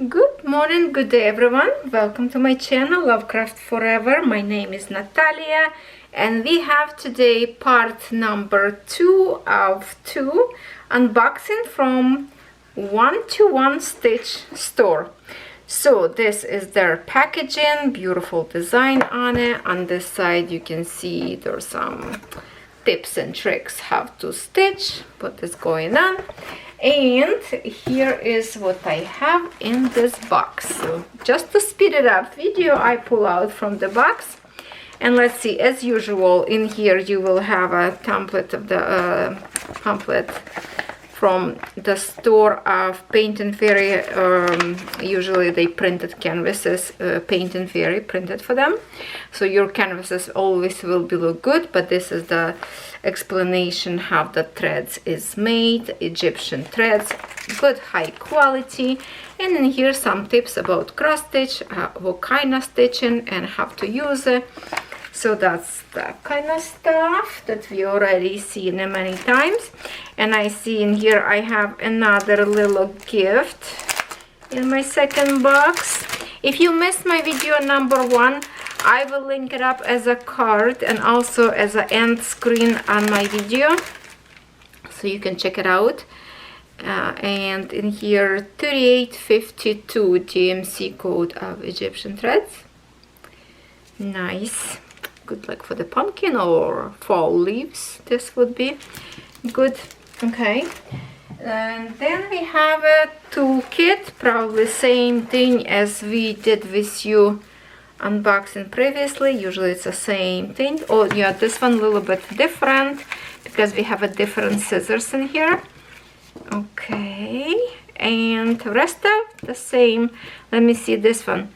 Good morning, good day everyone. Welcome to my channel Lovecraftforever. My name is Natalia and we have today part number 2 of 2 unboxing from 121stitch store. So this is their packaging, beautiful design on it. On this side you can see there's some tips and tricks how to stitch, what is going on. And here is what I have in this box. So just to speed it up video, I pull out from the box. And let's see, as usual, in here you will have a template of the pamphlet from the store of Paint and Fairy. Usually they printed canvases, Paint and Fairy printed for them. So your canvases always will be look good, but this is the explanation how the threads is made, Egyptian threads, good high quality. And in here some tips about cross stitch, what kind of stitching and how to use it. So that's the kind of stuff that we already seen many times. And I see in here I have another little gift in my second box. If you missed my video number 1, I will link it up as a card and also as an end screen on my video, so you can check it out. And in here 3852 GMC code of Egyptian threads. Nice. Good luck for the pumpkin or fall leaves. This would be good. Okay. And then we have a toolkit, probably same thing as we did with you unboxing previously. Usually it's the same thing. Oh yeah, this one a little bit different because we have a different scissors in here. Okay, and the rest of the same. Let me see this one.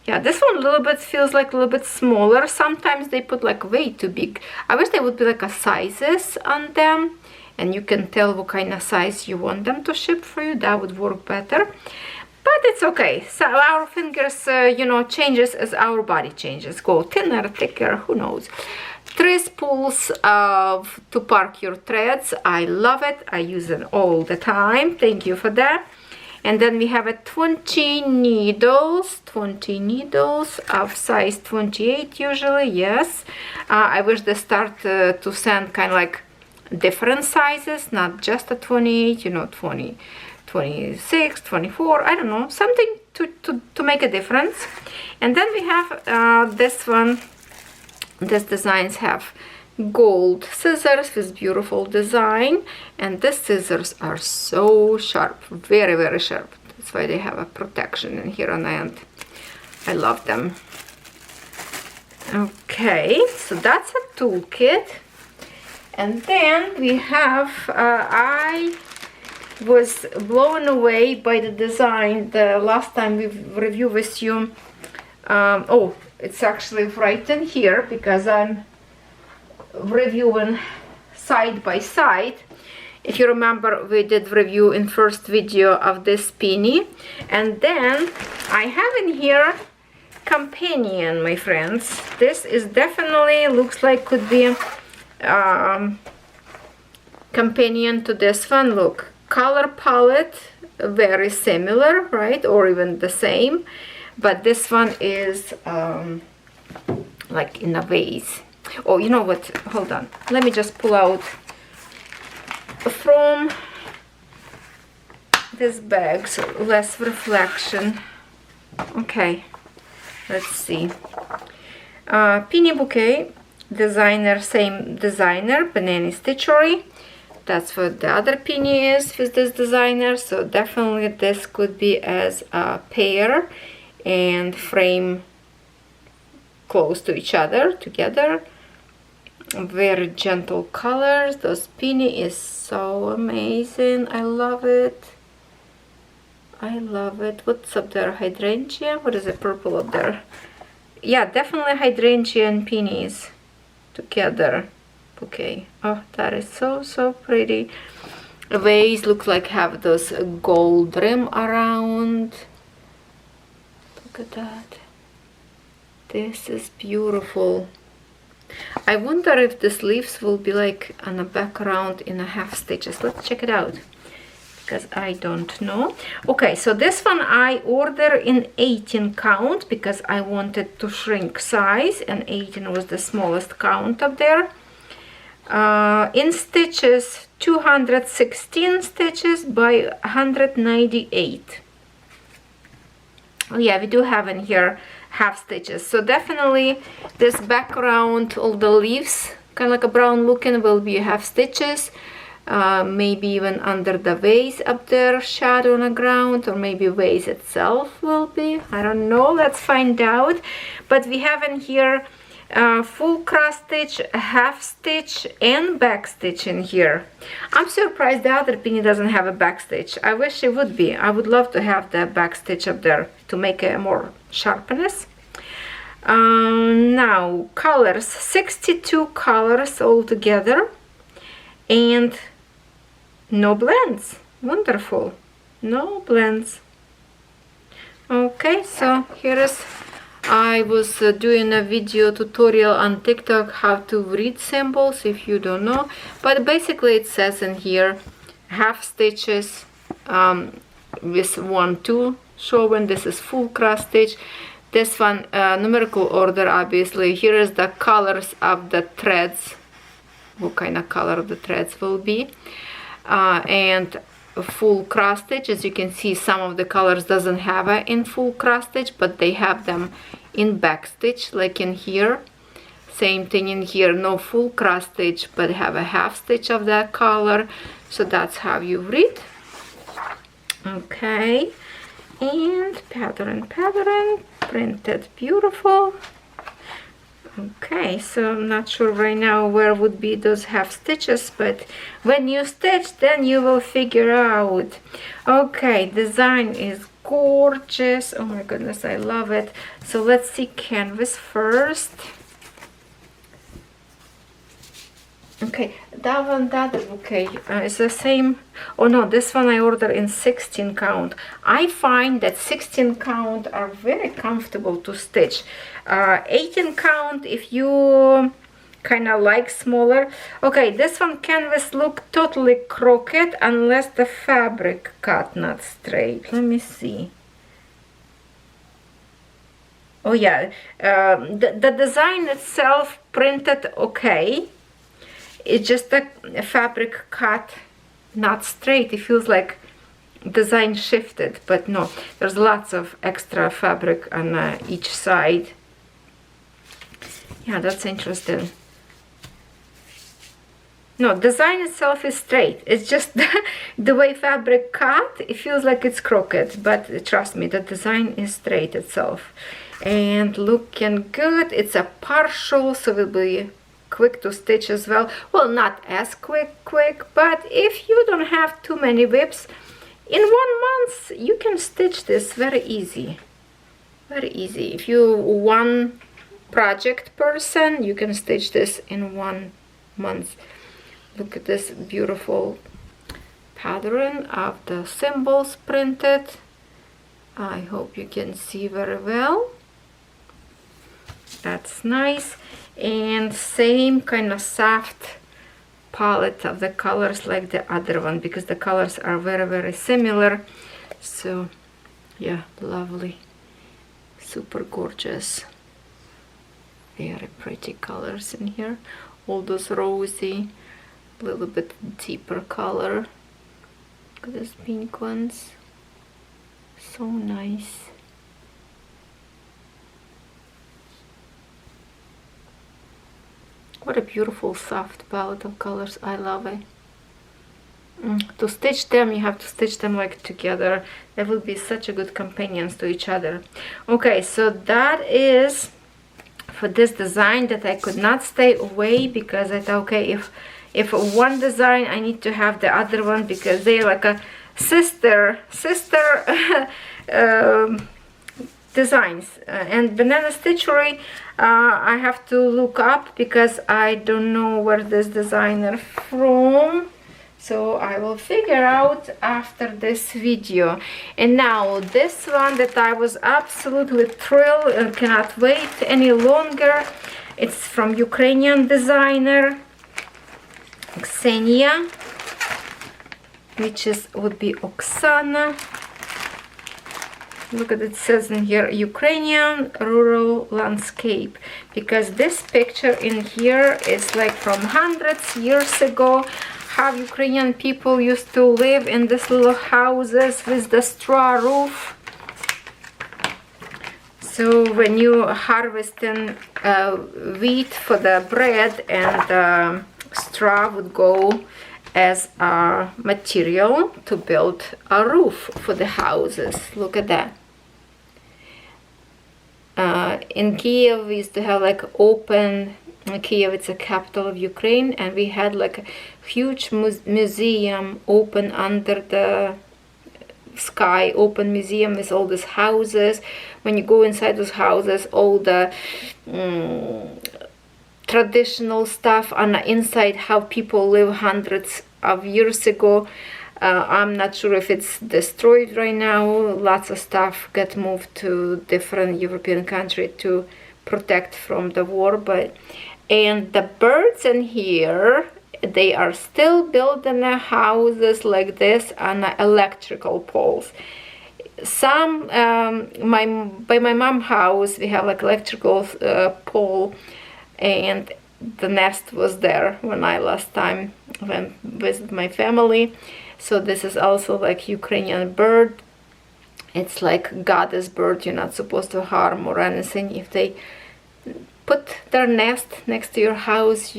Yeah, this one a little bit feels like a little bit smaller. Sometimes they put like way too big. I wish they would be like a sizes on them, and you can tell what kind of size you want them to ship for you. That would work better. But it's okay. So our fingers, you know, changes as our body changes. Go thinner, thicker, who knows. 3 spools to park your threads. I love it. I use it all the time. Thank you for that. And then we have a 20 needles of size 28 usually. Yes. I wish they start to send kind of like different sizes, not just a 28, you know, 20. 26, 24, I don't know, something to make a difference. And then we have this one. These designs have gold scissors with beautiful design, and these scissors are so sharp, very, very sharp. That's why they have a protection in here on the end. I love them. Okay, so that's a toolkit. And then we have, I was blown away by the design the last time we reviewed with you. Oh, it's actually right in here because I'm reviewing side by side. If you remember, we did review in first video of this peony, and then I have in here companion, my friends. This is definitely looks like could be companion to this one. Look, color palette very similar, right, or even the same, but this one is like in a vase. Oh, you know what, hold on, let me just pull out from this bag so less reflection. Okay, let's see. Peony bouquet, designer, same designer, Banana Stitchery. That's what the other peony is with this designer, so definitely this could be as a pair and frame close to each other together. Very gentle colors. This peony is so amazing. I love it. I love it. What's up there? Hydrangea? What is the purple up there? Yeah, definitely hydrangea and peonies together. Okay. Oh, that is so pretty. The vase looks like have those gold rim around. Look at that. This is beautiful. I wonder if the sleeves will be like on a background in a half stitches. Let's check it out. because I don't know. Okay, so this one I order in 18 count because I wanted to shrink size, and 18 was the smallest count up there. In stitches, 216 stitches by 198. Oh yeah, we do have in here half stitches, so definitely this background, all the leaves kind of like a brown looking, will be half stitches. Maybe even under the vase up there, shadow on the ground, or maybe vase itself will be, I don't know, let's find out. But we have in here full cross stitch, half stitch, and back stitch in here. I'm surprised the other peony doesn't have a back stitch. I wish it would be. I would love to have the back stitch up there to make a more sharpness. Now colors, 62 colors altogether, and no blends. Wonderful, no blends. Okay, so here is, I was doing a video tutorial on TikTok how to read symbols, if you don't know, but basically it says in here half stitches with 1, 2 showing. This is full cross stitch. This one numerical order, obviously. Here is the colors of the threads, what kind of color the threads will be, and a full cross stitch. As you can see, some of the colors doesn't have it in full cross stitch, but they have them in back stitch, like in here. Same thing in here, no full cross stitch, but have a half stitch of that color. So that's how you read. Okay, and pattern, printed, beautiful. Okay, so I'm not sure right now where would be those half stitches, but when you stitch, then you will figure out. Okay, design is gorgeous. Oh my goodness, I love it. So let's see canvas first. Okay, that one, that is okay. It's the same. Oh no, this one I ordered in 16 count. I find that 16 count are very comfortable to stitch. 18 count if you kind of like smaller. Okay, this one canvas look totally crooked unless the fabric cut not straight. Let me see. Oh yeah, the design itself printed okay. It's just the fabric cut not straight. It feels like design shifted, but no, there's lots of extra fabric on each side. Yeah, that's interesting. No, design itself is straight. It's just the way fabric cut, it feels like it's crooked, but trust me, the design is straight itself. And looking good. It's a partial, so it will be quick to stitch as well. Well, not as quick, but if you don't have too many whips, in 1 month you can stitch this very easy. Very easy. If you one project person, you can stitch this in 1 month. Look at this beautiful pattern of the symbols printed. I hope you can see very well. That's nice. And same kind of soft palette of the colors like the other one, because the colors are very similar. So yeah, lovely, super gorgeous, very pretty colors in here. All those rosy, a little bit deeper color. Look at those pink ones, so nice. What a beautiful soft palette of colors. I love it. To stitch them, you have to stitch them like together. They will be such a good companions to each other. Okay, so that is for this design that I could not stay away, because I thought, okay, if one design, I need to have the other one, because they're like a sister designs. And banana stitchery, I have to look up because I don't know where this designer from, so I will figure out after this video. And now this one that I was absolutely thrilled and cannot wait any longer, it's from Ukrainian designer Ksenia. which would be Oksana. Look at it, says in here Ukrainian rural landscape, because this picture in here is like from hundreds years ago, how Ukrainian people used to live in these little houses with the straw roof. So when you harvesting wheat for the bread, and straw would go as a material to build a roof for the houses. Look at that. In Kiev we used to have like open, Kiev it's a capital of Ukraine, and we had like a huge museum open under the sky, open museum with all these houses. When you go inside those houses, all the traditional stuff on the inside, how people live hundreds of years ago. I'm not sure if it's destroyed right now. Lots of stuff got moved to different European countries to protect from the war. And the birds in here, they are still building their houses like this on electrical poles. Some by my mom's house we have like electrical pole, and the nest was there when I last time went visit my family. So this is also like Ukrainian bird. It's like goddess bird. You're not supposed to harm or anything. If they put their nest next to your house,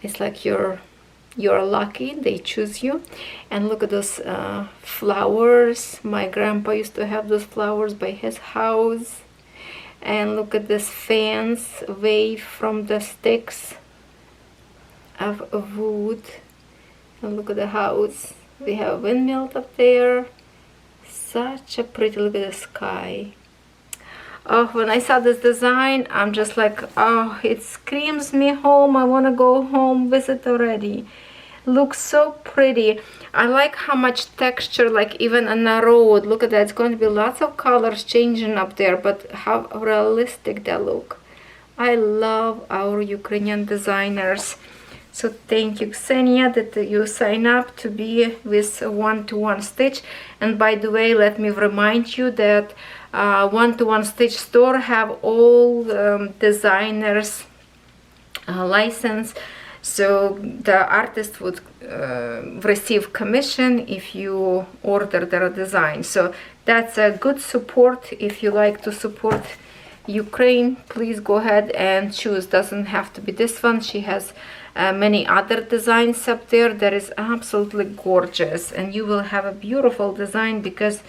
it's like you're lucky. They choose you. And look at those flowers. My grandpa used to have those flowers by his house. And look at this fans wave from the sticks of wood. And look at the house. We have windmills up there. Such a pretty, look at the sky. Oh, when I saw this design, I'm just like, oh, it screams me home. I want to go home, visit already. Looks so pretty. I like how much texture, like even on the road. Look at that. It's going to be lots of colors changing up there, but how realistic they look. I love our Ukrainian designers. So thank you, Ksenia, that you sign up to be with 121stitch. And by the way, let me remind you that 121stitch store have all designers license. So the artist would receive commission if you order their design. So that's a good support. If you like to support Ukraine, please go ahead and choose. Doesn't have to be this one. She has many other designs up there that is absolutely gorgeous, and you will have a beautiful design because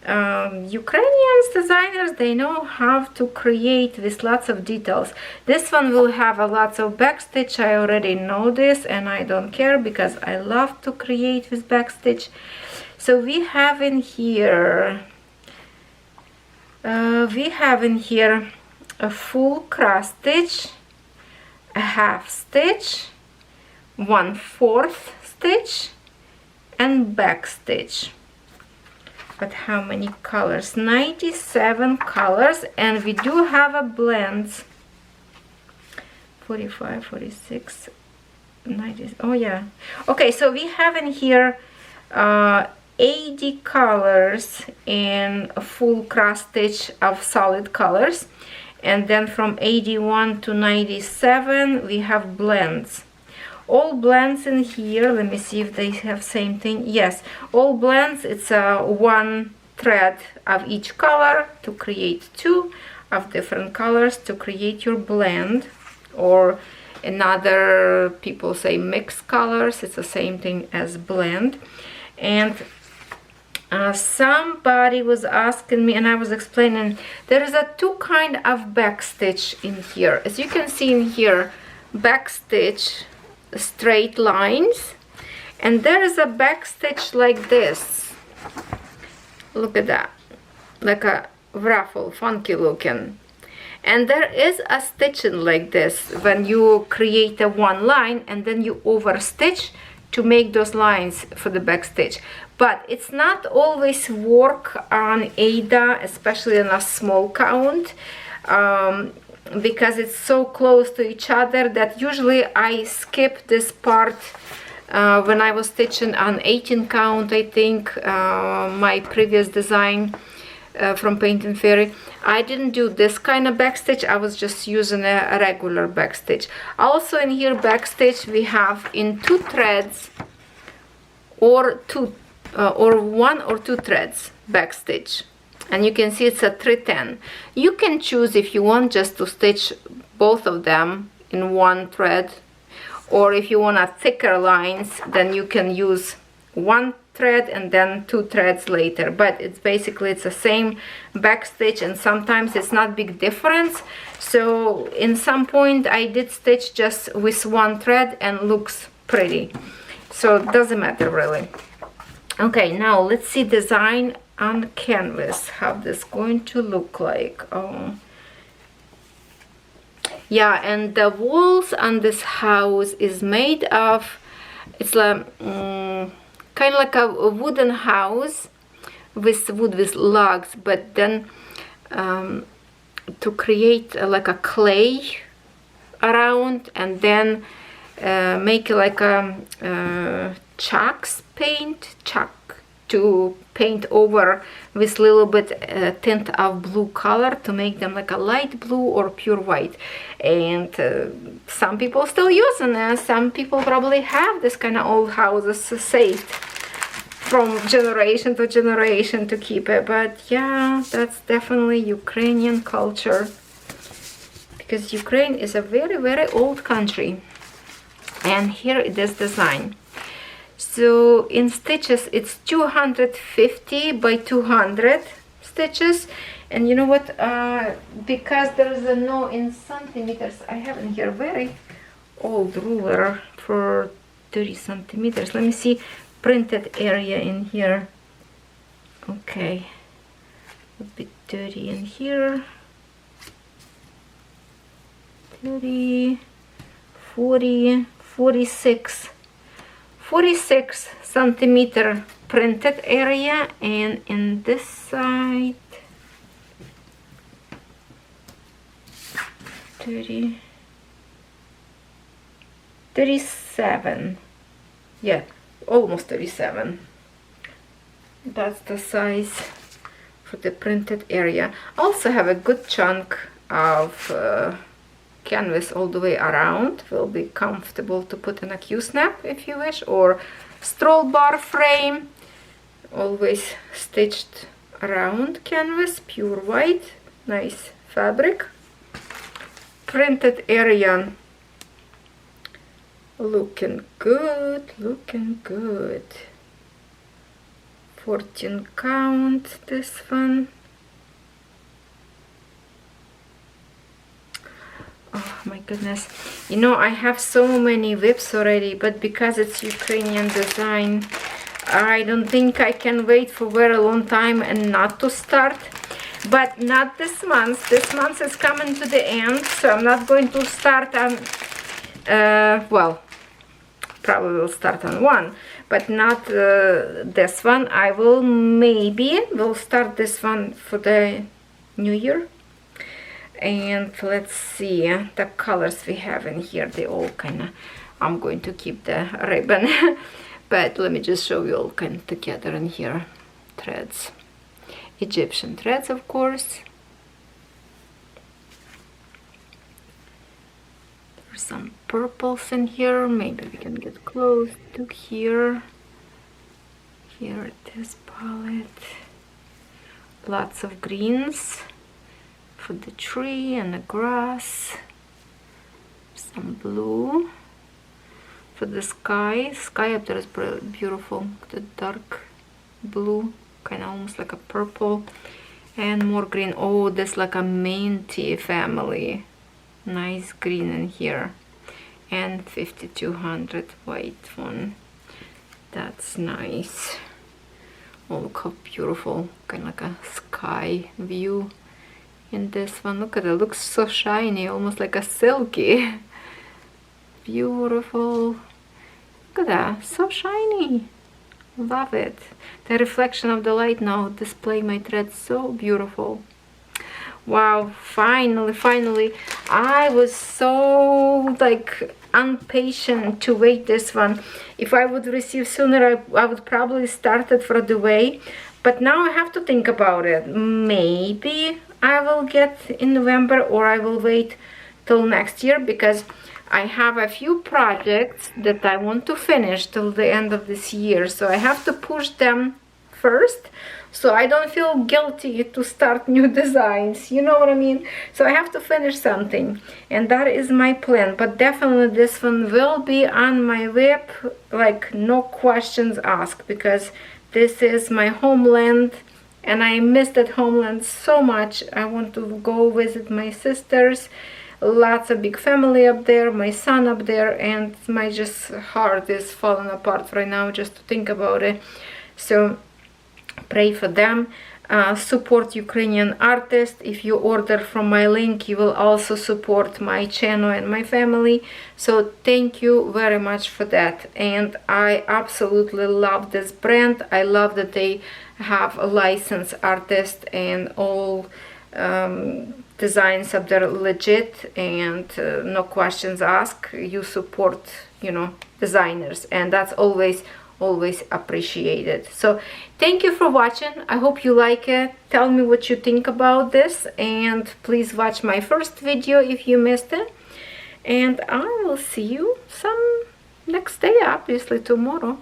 Ukrainian designers, they know how to create with lots of details. This one will have a lots of backstitch. I already know this, and I don't care because I love to create with backstitch. So we have in here a full cross stitch, a half stitch, 1/4 stitch, and back stitch. But how many colors? 97 colors, and we do have a blend. 45, 46, 90. Oh yeah. Okay, so we have in here 80 colors in a full cross stitch of solid colors, and then from 81 to 97 we have blends. All blends in here, let me see if they have same thing. Yes, all blends, it's one thread of each color to create two of different colors to create your blend, or another people say mixed colors. It's the same thing as blend. And somebody was asking me, and I was explaining, there is a two kind of back stitch in here. As you can see in here, back stitch, straight lines, and there is a back stitch like this. Look at that, like a ruffle, funky looking. And there is a stitching like this when you create a one line and then you over stitch to make those lines for the back stitch. But it's not always work on Ada, especially on a small count, because it's so close to each other that usually I skip this part when I was stitching on 18 count, I think, my previous design from Painting Fairy. I didn't do this kind of backstitch. I was just using a regular backstitch. Also in here backstitch we have in 2 threads or one or two threads backstitch, and you can see it's a 310. You can choose if you want just to stitch both of them in one thread, or if you want a thicker lines, then you can use one thread and then 2 threads later. But it's basically it's the same backstitch, and sometimes it's not big difference. So in some point I did stitch just with 1 thread and looks pretty, so it doesn't matter really. Okay, now let's see design on canvas, how this going to look like. Oh yeah, and the walls on this house is made of, it's like kind of like a wooden house with wood with logs, but then to create like a clay around, and then make like a chalk to paint over with little bit tint of blue color to make them like a light blue or pure white. And some people still using it. Some people probably have this kind of old houses saved from generation to generation to keep it. But yeah, that's definitely Ukrainian culture, because Ukraine is a very old country. And here it is design. So in stitches it's 250 by 200 stitches. And you know what, because there's a no in centimeters, I have in here very old ruler for 30 centimeters. Let me see, printed area in here. Okay, a bit 30 in here, 30, 40, 46 centimeter printed area, and in this side 30, 37, yeah, almost 37. That's the size for the printed area. Also have a good chunk of canvas all the way around. Will be comfortable to put in a Q-snap if you wish, or stroll bar frame. Always stitched around canvas, pure white, nice fabric. Printed area looking good, looking good. 14 count this one. Oh my goodness, you know, I have so many whips already, but because it's Ukrainian design, I don't think I can wait for a very long time and not to start. But not this month. This month is coming to the end, so I'm not going to start on, well, probably will start on one, but not this one. I will start this one for the New Year. And let's see the colors we have in here. They all kind of, I'm going to keep the ribbon but let me just show you all kind of together in here. Threads, Egyptian threads, of course. There's some purples in here. Maybe we can get close to here. Here it is, palette. Lots of greens for the tree and the grass, some blue for the sky. Sky up there is beautiful, the dark blue, kind of almost like a purple, and more green. Oh, this like a minty family, nice green in here, and 5200 white one. That's nice. Oh, look how beautiful, kind of like a sky view in this one. Look at it, looks so shiny, almost like a silky. Beautiful. Look at that, so shiny. Love it. The reflection of the light now display my threads so beautiful. Wow, finally. I was so like impatient to wait this one. If I would receive sooner, I would probably start it right away. But now I have to think about it. Maybe I will get in November, or I will wait till next year, because I have a few projects that I want to finish till the end of this year. So I have to push them first, so I don't feel guilty to start new designs, you know what I mean? So I have to finish something, and that is my plan. But definitely this one will be on my web, like no questions asked, because this is my homeland and I miss that homeland so much. I want to go visit my sisters, lots of big family up there, my son up there, and my just heart is falling apart right now just to think about it. So pray for them. Support Ukrainian artists. If you order from my link, you will also support my channel and my family. So thank you very much for that. And I absolutely love this brand. I love that they have a licensed artist, and all designs up there legit, and no questions asked. You support, you know, designers, and that's always appreciated. So thank you for watching. I hope you like it. Tell me what you think about this, and please watch my first video if you missed it, and I will see you some next day, obviously tomorrow.